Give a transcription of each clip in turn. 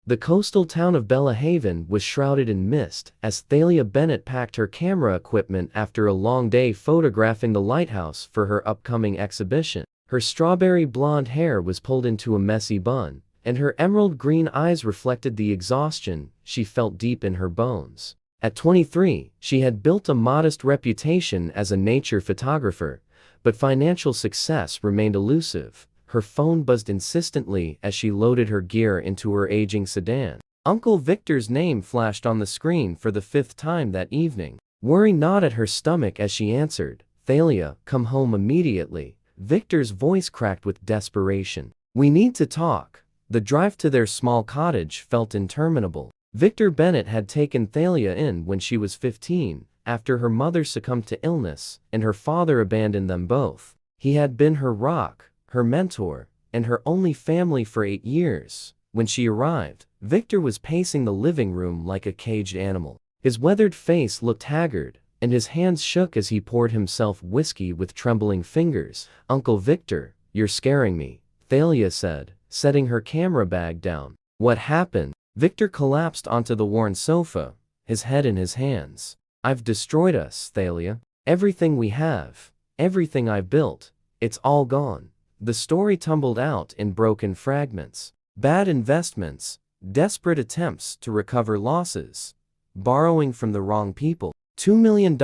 The coastal town of Bellahaven was shrouded in mist as Thalia Bennett packed her camera equipment after a long day photographing the lighthouse for her upcoming exhibition. Her strawberry blonde hair was pulled into a messy bun, and her emerald green eyes reflected the exhaustion she felt deep in her bones. At 23, she had built a modest reputation as a nature photographer, but financial success remained elusive. Her phone buzzed insistently as she loaded her gear into her aging sedan. Uncle Victor's name flashed on the screen for the 5th time that evening. Worry gnawed at her stomach as she answered, "Thalia, come home immediately." Victor's voice cracked with desperation. "We need to talk." The drive to their small cottage felt interminable. Victor Bennett had taken Thalia in when she was 15, after her mother succumbed to illness, and her father abandoned them both. He had been her rock, her mentor, and her only family for 8 years. When she arrived, Victor was pacing the living room like a caged animal. His weathered face looked haggard, and his hands shook as he poured himself whiskey with trembling fingers. "Uncle Victor, you're scaring me," Thalia said, setting her camera bag down. "What happened?" Victor collapsed onto the worn sofa, his head in his hands. "I've destroyed us, Thalia. Everything we have, everything I built, it's all gone." The story tumbled out in broken fragments. Bad investments, desperate attempts to recover losses, borrowing from the wrong people, $2 million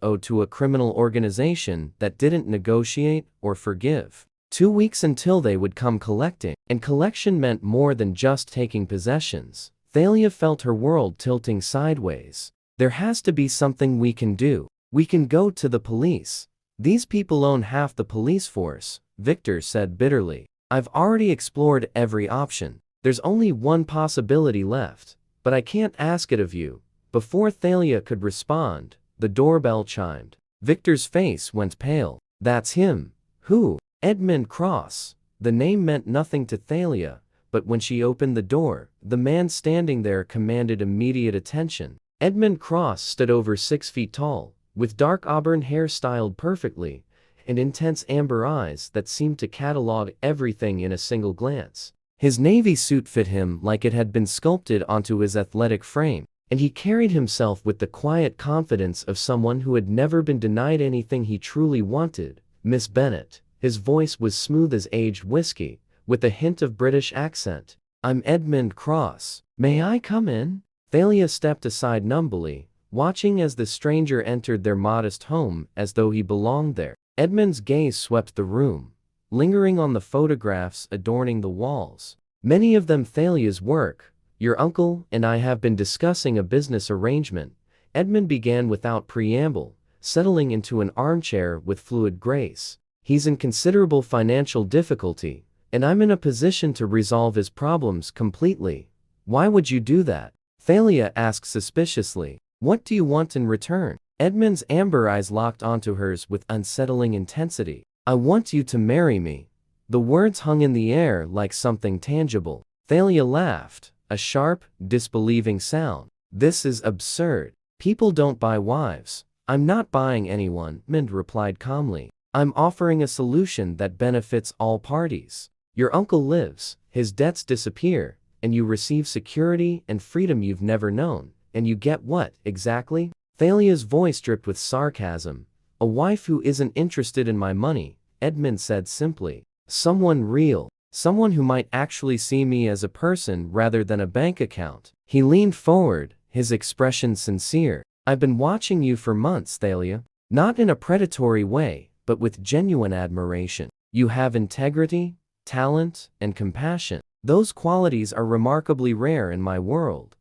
owed to a criminal organization that didn't negotiate or forgive. 2 weeks until they would come collecting, and collection meant more than just taking possessions. Thalia felt her world tilting sideways. "There has to be something we can do. We can go to the police. These people own half the police force," Victor said bitterly. "I've already explored every option. There's only one possibility left, but I can't ask it of you." Before Thalia could respond, the doorbell chimed. Victor's face went pale. "That's him." "Who?" "Edmund Cross." The name meant nothing to Thalia, but when she opened the door, the man standing there commanded immediate attention. Edmund Cross stood over 6 feet tall, with dark auburn hair styled perfectly, and intense amber eyes that seemed to catalog everything in a single glance. His navy suit fit him like it had been sculpted onto his athletic frame, and he carried himself with the quiet confidence of someone who had never been denied anything he truly wanted. "Miss Bennett." His voice was smooth as aged whiskey, with a hint of British accent. "I'm Edmund Cross. May I come in?" Thalia stepped aside numbly, watching as the stranger entered their modest home as though he belonged there. Edmund's gaze swept the room, lingering on the photographs adorning the walls. "Many of them Thalia's work. Your uncle and I have been discussing a business arrangement." Edmund began without preamble, settling into an armchair with fluid grace. "He's in considerable financial difficulty, and I'm in a position to resolve his problems completely." "Why would you do that?" Thalia asked suspiciously. "What do you want in return?" Edmund's amber eyes locked onto hers with unsettling intensity. "I want you to marry me." The words hung in the air like something tangible. Thalia laughed, a sharp, disbelieving sound. "This is absurd. People don't buy wives." "I'm not buying anyone," Edmund replied calmly. "I'm offering a solution that benefits all parties. Your uncle lives, his debts disappear, and you receive security and freedom you've never known. And you get what, exactly?" Thalia's voice dripped with sarcasm. "A wife who isn't interested in my money," Edmund said simply. "Someone real. Someone who might actually see me as a person rather than a bank account." He leaned forward, his expression sincere. "I've been watching you for months, Thalia. Not in a predatory way, but with genuine admiration. You have integrity, talent, and compassion. Those qualities are remarkably rare in my world.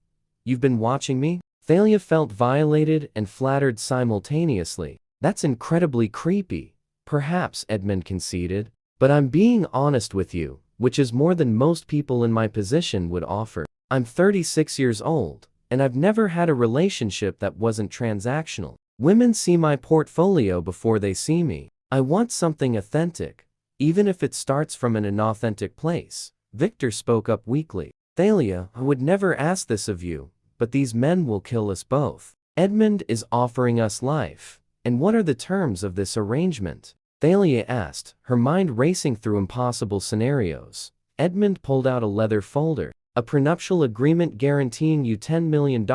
You've been watching me?" Thalia felt violated and flattered simultaneously. "That's incredibly creepy." "Perhaps," Edmund conceded, "but I'm being honest with you, which is more than most people in my position would offer. I'm 36 years old, and I've never had a relationship that wasn't transactional. Women see my portfolio before they see me. I want something authentic, even if it starts from an inauthentic place." Victor spoke up weakly. "Thalia, I would never ask this of you, but these men will kill us both. Edmund is offering us life. And what are the terms of this arrangement?" Thalia asked, her mind racing through impossible scenarios. Edmund pulled out a leather folder. A prenuptial agreement guaranteeing you $10 million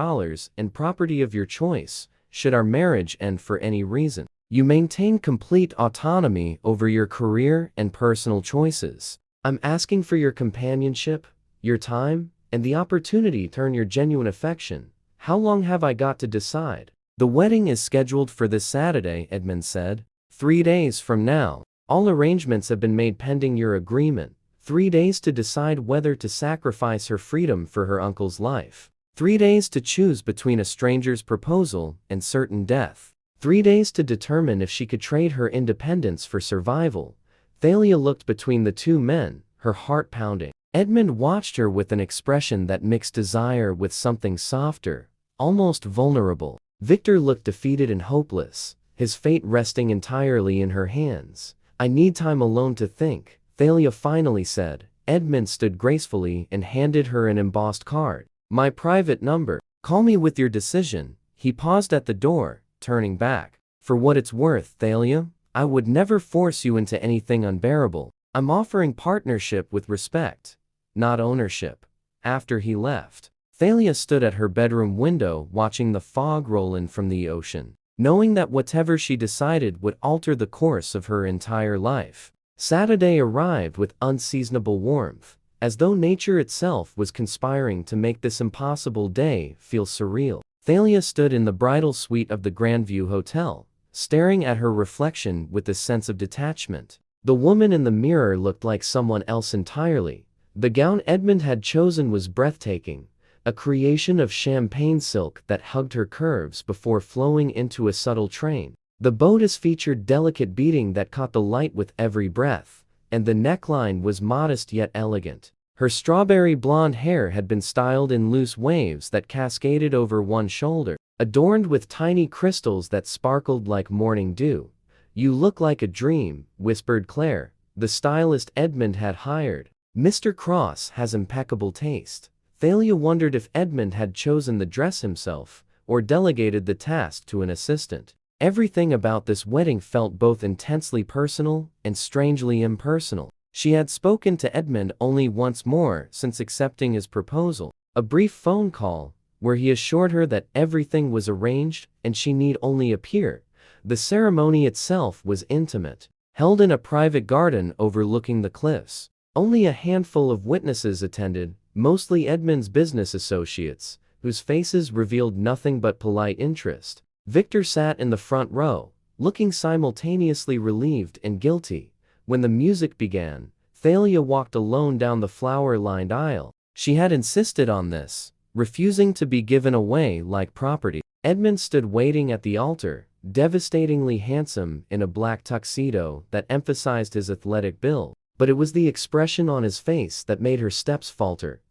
and property of your choice, should our marriage end for any reason. You maintain complete autonomy over your career and personal choices. I'm asking for your companionship, your time, and the opportunity to earn your genuine affection. How long have I got to decide? The wedding is scheduled for this Saturday, Edmund said. 3 days from now. All arrangements have been made pending your agreement. 3 days to decide whether to sacrifice her freedom for her uncle's life. 3 days to choose between a stranger's proposal and certain death. 3 days to determine if she could trade her independence for survival. Thalia looked between the two men, her heart pounding. Edmund watched her with an expression that mixed desire with something softer, almost vulnerable. Victor looked defeated and hopeless, his fate resting entirely in her hands. I need time alone to think, Thalia finally said. Edmund stood gracefully and handed her an embossed card. My private number. Call me with your decision. He paused at the door, turning back. For what it's worth, Thalia, I would never force you into anything unbearable. I'm offering partnership with respect, not ownership. After he left, Thalia stood at her bedroom window watching the fog roll in from the ocean, knowing that whatever she decided would alter the course of her entire life. Saturday arrived with unseasonable warmth, as though nature itself was conspiring to make this impossible day feel surreal. Thalia stood in the bridal suite of the Grandview Hotel, staring at her reflection with a sense of detachment. The woman in the mirror looked like someone else entirely. The gown Edmund had chosen was breathtaking, a creation of champagne silk that hugged her curves before flowing into a subtle train. The bodice featured delicate beading that caught the light with every breath, and the neckline was modest yet elegant. Her strawberry blonde hair had been styled in loose waves that cascaded over one shoulder, adorned with tiny crystals that sparkled like morning dew. You look like a dream, whispered Claire, the stylist Edmund had hired. Mr. Cross has impeccable taste. Thalia wondered if Edmund had chosen the dress himself, or delegated the task to an assistant. Everything about this wedding felt both intensely personal and strangely impersonal. She had spoken to Edmund only once more since accepting his proposal, a brief phone call, where he assured her that everything was arranged and she need only appear. The ceremony itself was intimate, held in a private garden overlooking the cliffs. Only a handful of witnesses attended, mostly Edmund's business associates, whose faces revealed nothing but polite interest. Victor sat in the front row, looking simultaneously relieved and guilty. When the music began, Thalia walked alone down the flower-lined aisle. She had insisted on this, refusing to be given away like property. Edmund stood waiting at the altar, devastatingly handsome in a black tuxedo that emphasized his athletic build. But it was the expression on his face that made her steps falter.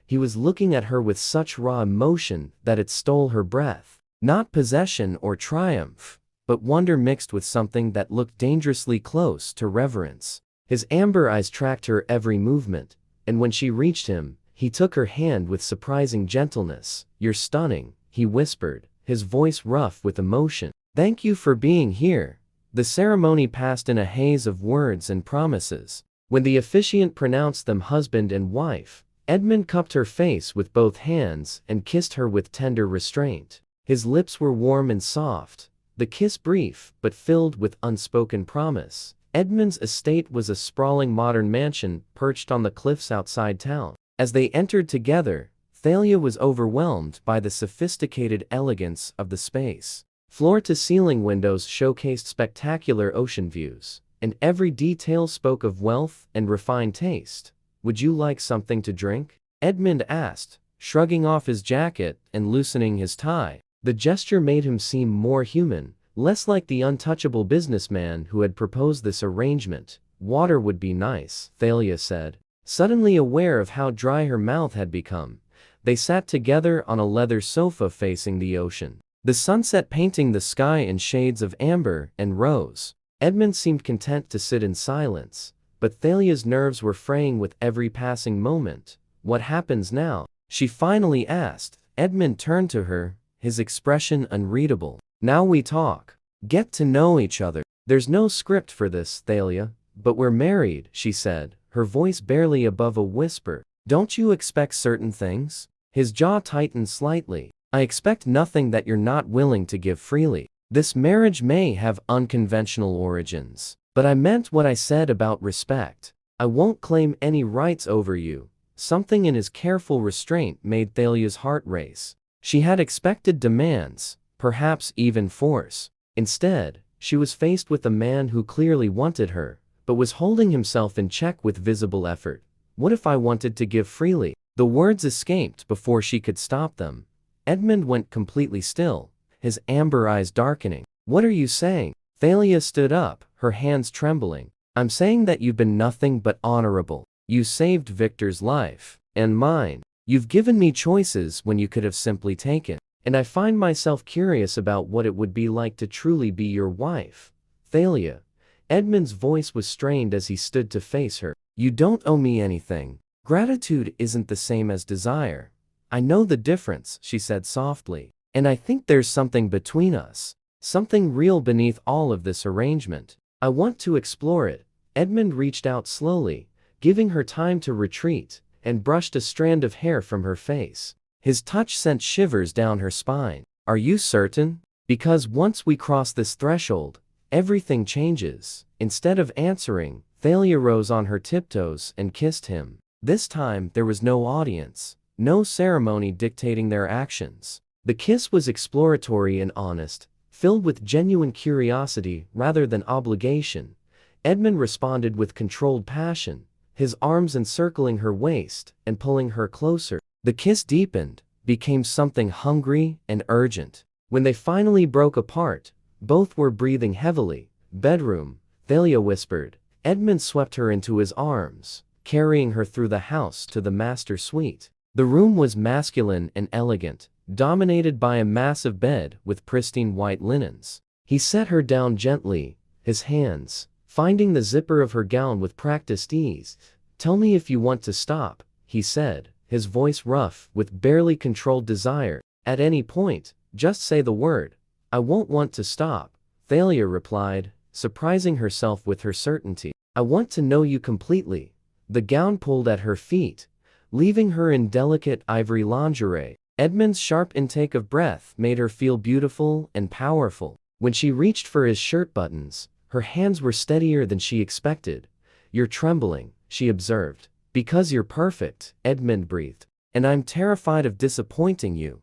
He was looking at her with such raw emotion that it stole her breath. Not possession or triumph, but wonder mixed with something that looked dangerously close to reverence. His amber eyes tracked her every movement, and when she reached him, he took her hand with surprising gentleness. You're stunning, he whispered, his voice rough with emotion. Thank you for being here. The ceremony passed in a haze of words and promises. When the officiant pronounced them husband and wife, Edmund cupped her face with both hands and kissed her with tender restraint. His lips were warm and soft, the kiss brief but filled with unspoken promise. Edmund's estate was a sprawling modern mansion perched on the cliffs outside town. As they entered together, Thalia was overwhelmed by the sophisticated elegance of the space. Floor-to-ceiling windows showcased spectacular ocean views, and every detail spoke of wealth and refined taste. Would you like something to drink? Edmund asked, shrugging off his jacket and loosening his tie. The gesture made him seem more human, less like the untouchable businessman who had proposed this arrangement. Water would be nice, Thalia said, suddenly aware of how dry her mouth had become. They sat together on a leather sofa facing the ocean, the sunset painting the sky in shades of amber and rose. Edmund seemed content to sit in silence, but Thalia's nerves were fraying with every passing moment. What happens now? She finally asked. Edmund turned to her, his expression unreadable. Now we talk. Get to know each other. There's no script for this, Thalia, but we're married, she said, her voice barely above a whisper. Don't you expect certain things? His jaw tightened slightly. I expect nothing that you're not willing to give freely. This marriage may have unconventional origins, but I meant what I said about respect. I won't claim any rights over you. Something in his careful restraint made Thalia's heart race. She had expected demands, perhaps even force. Instead, she was faced with a man who clearly wanted her, but was holding himself in check with visible effort. What if I wanted to give freely? The words escaped before she could stop them. Edmund went completely still, his amber eyes darkening. What are you saying? Thalia stood up, her hands trembling. I'm saying that you've been nothing but honorable. You saved Victor's life, and mine. You've given me choices when you could have simply taken. And I find myself curious about what it would be like to truly be your wife. Thalia. Edmund's voice was strained as he stood to face her. You don't owe me anything. Gratitude isn't the same as desire. I know the difference, she said softly. And I think there's something between us. Something real beneath all of this arrangement. I want to explore it. Edmund reached out slowly, giving her time to retreat, and brushed a strand of hair from her face. His touch sent shivers down her spine. Are you certain? Because once we cross this threshold, everything changes. Instead of answering, Thalia rose on her tiptoes and kissed him. This time there was no audience, no ceremony dictating their actions. The kiss was exploratory and honest, filled with genuine curiosity rather than obligation. Edmund responded with controlled passion, his arms encircling her waist and pulling her closer. The kiss deepened, became something hungry and urgent. When they finally broke apart, both were breathing heavily. Bedroom, Thalia whispered. Edmund swept her into his arms, carrying her through the house to the master suite. The room was masculine and elegant, dominated by a massive bed with pristine white linens. He set her down gently, his hands finding the zipper of her gown with practiced ease. Tell me if you want to stop, he said, his voice rough with barely controlled desire. At any point, just say the word. I won't want to stop, Thalia replied, surprising herself with her certainty. I want to know you completely. The gown pulled at her feet, leaving her in delicate ivory lingerie. Edmund's sharp intake of breath made her feel beautiful and powerful. When she reached for his shirt buttons, her hands were steadier than she expected. You're trembling, she observed. Because you're perfect, Edmund breathed. And I'm terrified of disappointing you.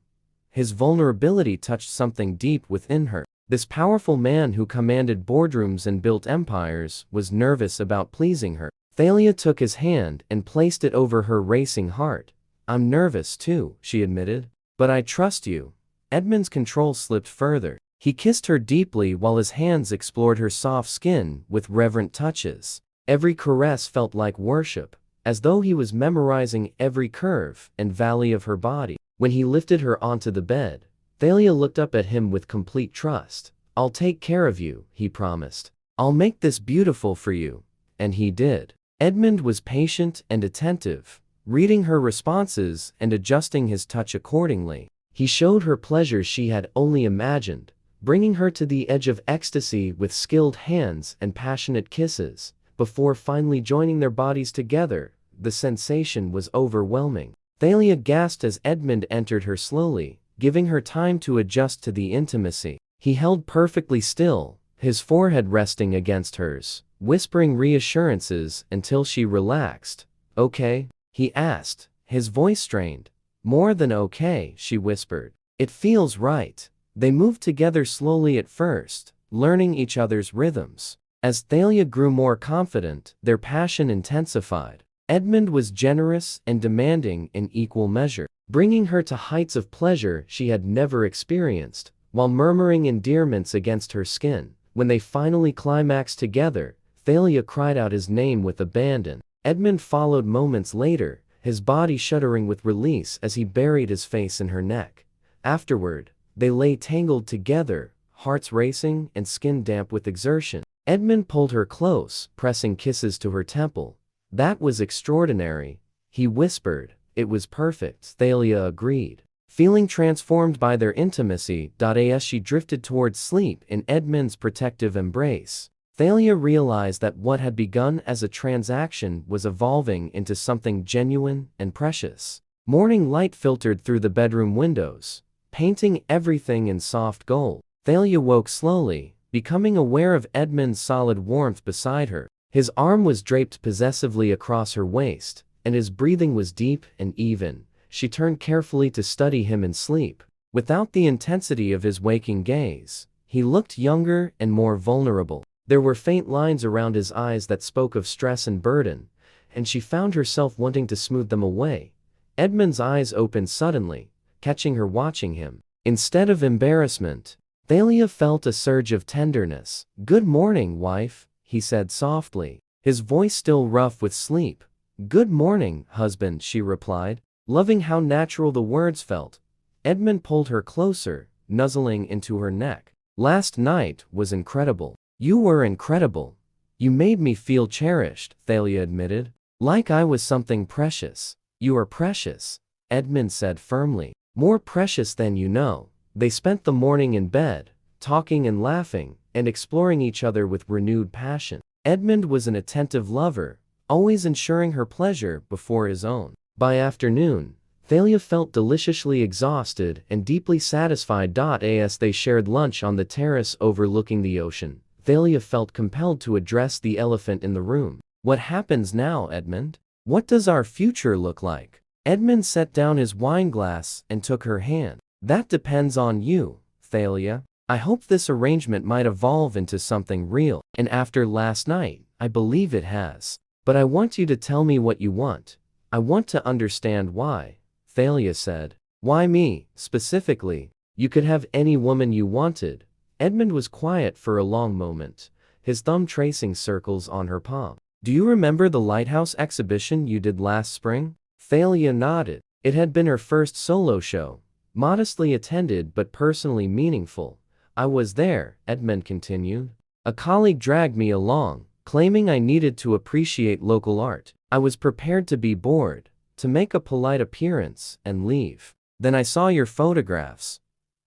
His vulnerability touched something deep within her. This powerful man who commanded boardrooms and built empires was nervous about pleasing her. Thalia took his hand and placed it over her racing heart. I'm nervous too, she admitted. But I trust you. Edmund's control slipped further. He kissed her deeply while his hands explored her soft skin with reverent touches. Every caress felt like worship, as though he was memorizing every curve and valley of her body. When he lifted her onto the bed, Thalia looked up at him with complete trust. I'll take care of you, he promised. I'll make this beautiful for you. And he did. Edmund was patient and attentive, reading her responses and adjusting his touch accordingly. He showed her pleasures she had only imagined, bringing her to the edge of ecstasy with skilled hands and passionate kisses. Before finally joining their bodies together, the sensation was overwhelming. Thalia gasped as Edmund entered her slowly, giving her time to adjust to the intimacy. He held perfectly still, his forehead resting against hers, whispering reassurances until she relaxed. Okay? He asked, his voice strained. More than okay, she whispered. It feels right. They moved together slowly at first, learning each other's rhythms. As Thalia grew more confident, their passion intensified. Edmund was generous and demanding in equal measure, bringing her to heights of pleasure she had never experienced, while murmuring endearments against her skin. When they finally climaxed together, Thalia cried out his name with abandon. Edmund followed moments later, his body shuddering with release as he buried his face in her neck. Afterward, they lay tangled together, hearts racing and skin damp with exertion. Edmund pulled her close, pressing kisses to her temple. That was extraordinary, he whispered. It was perfect, Thalia agreed. Feeling transformed by their intimacy, as she drifted towards sleep in Edmund's protective embrace. Thalia realized that what had begun as a transaction was evolving into something genuine and precious. Morning light filtered through the bedroom windows, painting everything in soft gold. Thalia woke slowly, becoming aware of Edmund's solid warmth beside her. His arm was draped possessively across her waist, and his breathing was deep and even. She turned carefully to study him in sleep. Without the intensity of his waking gaze, he looked younger and more vulnerable. There were faint lines around his eyes that spoke of stress and burden, and she found herself wanting to smooth them away. Edmund's eyes opened suddenly, catching her watching him. Instead of embarrassment, Thalia felt a surge of tenderness. "Good morning, wife," he said softly, his voice still rough with sleep. "Good morning, husband," she replied, loving how natural the words felt. Edmund pulled her closer, nuzzling into her neck. "Last night was incredible." "You were incredible. You made me feel cherished," Thalia admitted. "Like I was something precious." "You are precious," Edmund said firmly. "More precious than you know." They spent the morning in bed, talking and laughing, and exploring each other with renewed passion. Edmund was an attentive lover, always ensuring her pleasure before his own. By afternoon, Thalia felt deliciously exhausted and deeply satisfied. As they shared lunch on the terrace overlooking the ocean, Thalia felt compelled to address the elephant in the room. "What happens now, Edmund? What does our future look like?" Edmund set down his wineglass and took her hand. "That depends on you, Thalia. I hope this arrangement might evolve into something real, and after last night, I believe it has. But I want you to tell me what you want. I want to understand why," Thalia said. "Why me, specifically? You could have any woman you wanted." Edmund was quiet for a long moment, his thumb tracing circles on her palm. "Do you remember the lighthouse exhibition you did last spring?" Thalia nodded. It had been her first solo show, modestly attended but personally meaningful. "I was there," Edmund continued. "A colleague dragged me along, claiming I needed to appreciate local art. I was prepared to be bored, to make a polite appearance, and leave. Then I saw your photographs."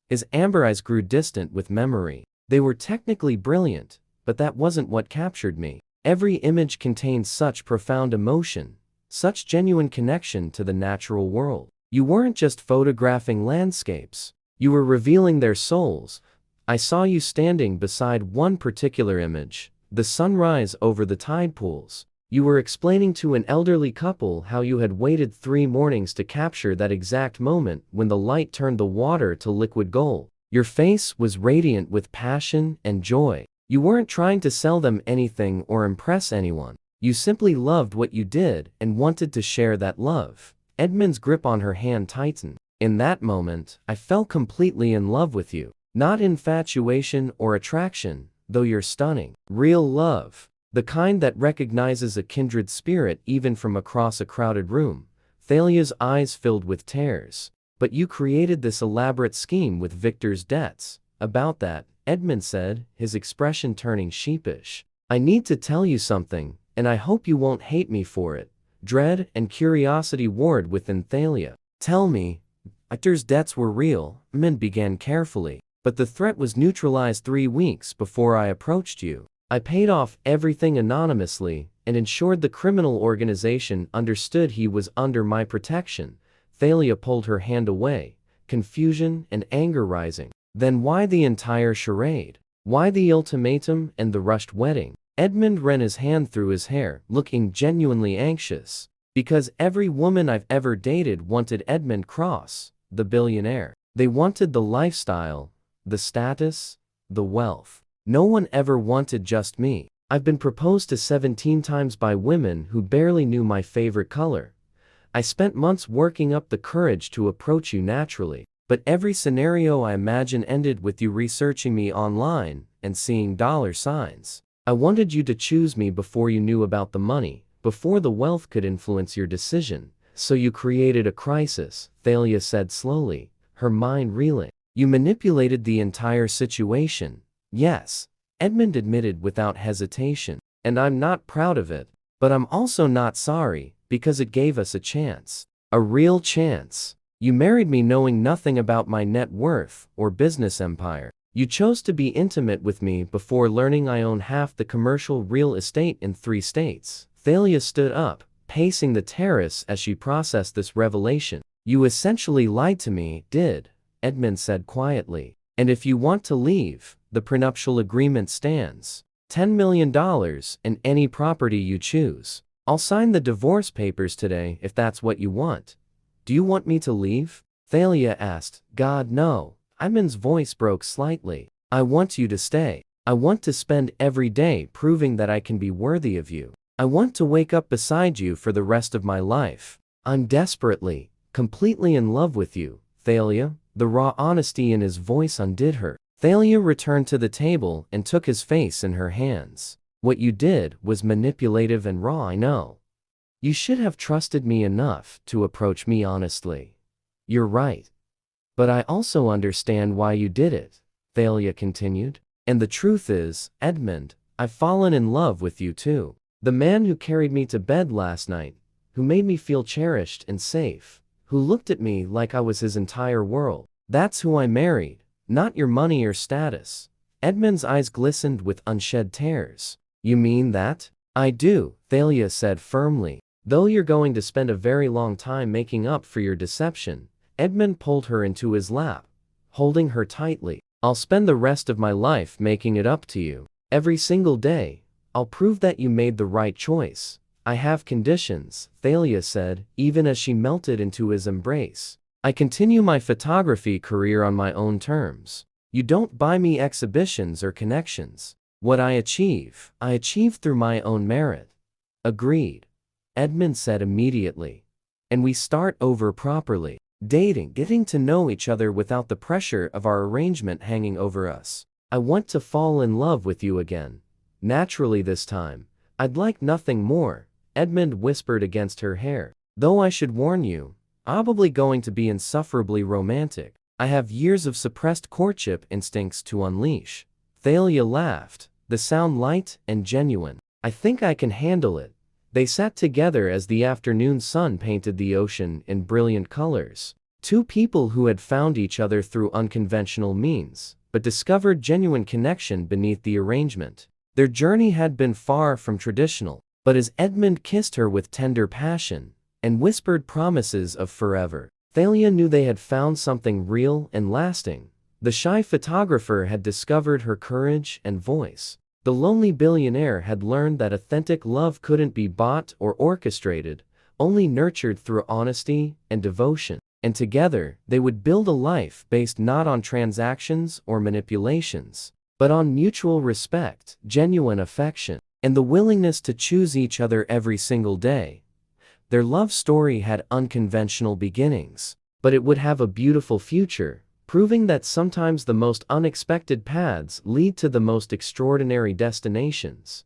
His amber eyes grew distant with memory. "They were technically brilliant, but that wasn't what captured me. Every image contained such profound emotion, such genuine connection to the natural world. You weren't just photographing landscapes. You were revealing their souls. I saw you standing beside one particular image, the sunrise over the tide pools. You were explaining to an elderly couple how you had waited 3 mornings to capture that exact moment when the light turned the water to liquid gold. Your face was radiant with passion and joy. You weren't trying to sell them anything or impress anyone. You simply loved what you did and wanted to share that love." Edmund's grip on her hand tightened. "In that moment, I fell completely in love with you. Not infatuation or attraction, though you're stunning. Real love. The kind that recognizes a kindred spirit even from across a crowded room." Thalia's eyes filled with tears. "But you created this elaborate scheme with Victor's debts." "About that," Edmund said, his expression turning sheepish. "I need to tell you something, and I hope you won't hate me for it." Dread and curiosity warred within Thalia. "Tell me." "Victor's debts were real," Edmund began carefully. "But the threat was neutralized 3 weeks before I approached you. I paid off everything anonymously and ensured the criminal organization understood he was under my protection." Thalia pulled her hand away, confusion and anger rising. "Then why the entire charade? Why the ultimatum and the rushed wedding?" Edmund ran his hand through his hair, looking genuinely anxious. "Because every woman I've ever dated wanted Edmund Cross, the billionaire. They wanted the lifestyle, the status, the wealth. No one ever wanted just me. I've been proposed to 17 times by women who barely knew my favorite color. I spent months working up the courage to approach you naturally. But every scenario I imagine ended with you researching me online and seeing dollar signs. I wanted you to choose me before you knew about the money, before the wealth could influence your decision. So you created a crisis," Thalia said slowly, her mind reeling. "You manipulated the entire situation." "Yes," Edmund admitted without hesitation. "And I'm not proud of it. But I'm also not sorry, because it gave us a chance. A real chance. You married me knowing nothing about my net worth or business empire. You chose to be intimate with me before learning I own half the commercial real estate in 3 states. Thalia stood up, pacing the terrace as she processed this revelation. You essentially lied to me, Edmund said quietly. And if you want to leave, the prenuptial agreement stands. $10 million and any property you choose. I'll sign the divorce papers today if that's what you want. Do you want me to leave? Thalia asked. God, no. Edmund's voice broke slightly. I want you to stay. I want to spend every day proving that I can be worthy of you. I want to wake up beside you for the rest of my life. I'm desperately, completely in love with you, Thalia. The raw honesty in his voice undid her. Thalia returned to the table and took his face in her hands. What you did was manipulative and raw, I know. You should have trusted me enough to approach me honestly. You're right. But I also understand why you did it, Thalia continued. And the truth is, Edmund, I've fallen in love with you too. The man who carried me to bed last night, who made me feel cherished and safe, who looked at me like I was his entire world. That's who I married, not your money or status. Edmund's eyes glistened with unshed tears. You mean that? I do, Thalia said firmly. Though you're going to spend a very long time making up for your deception. Edmund pulled her into his lap, holding her tightly. I'll spend the rest of my life making it up to you. Every single day, I'll prove that you made the right choice. I have conditions, Thalia said, even as she melted into his embrace. I continue my photography career on my own terms. You don't buy me exhibitions or connections. What I achieve through my own merit. Agreed, Edmund said immediately. And we start over properly. Dating, getting to know each other without the pressure of our arrangement hanging over us. I want to fall in love with you again. Naturally this time. I'd like nothing more, Edmund whispered against her hair. Though I should warn you, probably going to be insufferably romantic. I have years of suppressed courtship instincts to unleash. Thalia laughed, the sound light and genuine. I think I can handle it. They sat together as the afternoon sun painted the ocean in brilliant colors. Two people who had found each other through unconventional means, but discovered genuine connection beneath the arrangement. Their journey had been far from traditional, but as Edmund kissed her with tender passion and whispered promises of forever, Thalia knew they had found something real and lasting. The shy photographer had discovered her courage and voice. The lonely billionaire had learned that authentic love couldn't be bought or orchestrated, only nurtured through honesty and devotion. And together, they would build a life based not on transactions or manipulations, but on mutual respect, genuine affection, and the willingness to choose each other every single day. Their love story had unconventional beginnings, but it would have a beautiful future, proving that sometimes the most unexpected paths lead to the most extraordinary destinations.